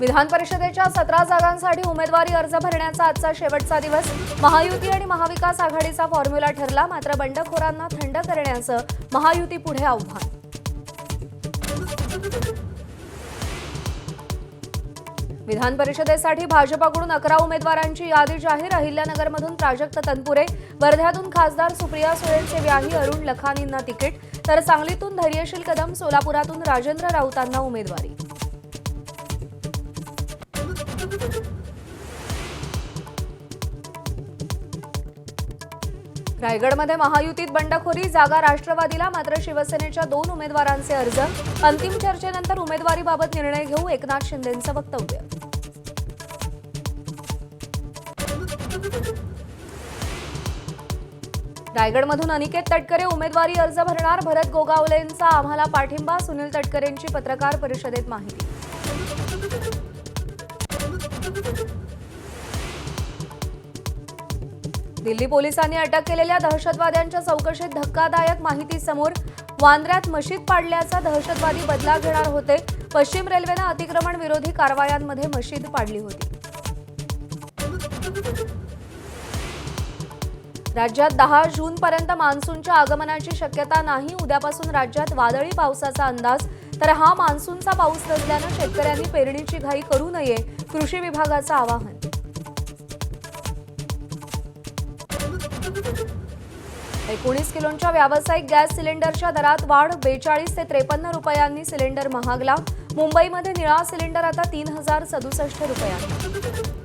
विधान परिषदेच्या 17 जागांसाठी उमेदवारी अर्ज भरण्याचा आजचा शेवटचा दिवस। महायुती आणि महाविकास आघाडीचा फॉर्म्युला ठरला, मात्र बंडखोरांना थंड करण्याचं महायुतीपुढे आव्हान। विधान परिषदेसाठी भाजपकडून 11 उमेदवारांची यादी जाहीर। अहिल्यानगरमधून प्राजक्त तनपुरे, वर्ध्यातून खासदार सुप्रिया सुळेंचे व्याही अरुण लखानींना तिकीट, तर सांगलीतून धैर्यशील कदम, सोलापुरातून राजेंद्र राऊतांना उमेदवारी। रायगडमध्ये महायुतीत बंडखोरी, जागा राष्ट्रवादीला, मात्र शिवसेनेच्या 2 उमेदवारांचे अर्ज। अंतिम चर्चेनंतर उमेदवारीबाबत निर्णय घेऊ, एकनाथ शिंदेंचं वक्तव्य। रायगडमधून अनिकेत तटकरे उमेदवारी अर्ज भरणार। भरत गोगावलेंचा आम्हाला पाठिंबा, सुनील तटकरेंची पत्रकार परिषदेत माहिती। दिल्ली पोलिसांनी अटक केलेल्या दहशतवाद्यांच्या चौकशीत धक्कादायक माहिती समोर। वांद्र्यात मशीद पाडल्याचा दहशतवादी बदला घेणार होते। पश्चिम रेल्वेनं अतिक्रमण विरोधी कारवायांमध्ये मशीद पाडली होती। राज्यात 10 जूनपर्यंत मान्सूनच्या आगमनाची शक्यता नाही। उद्यापासून राज्यात वादळी पावसाचा अंदाज, तर हा मान्सूनचा पाऊस नसल्यानं शेतकऱ्यांनी पेरणीची घाई करू नये, कृषी विभागाचं आवाहन। 19 किलोच्या व्यावसायिक गॅस सिलेंडरच्या दरात वाढ, 42 ते 53 रुपयांनी सिलेंडर महागला। मुंबईमध्ये निळा सिलेंडर आता 3067 रुपयांनी।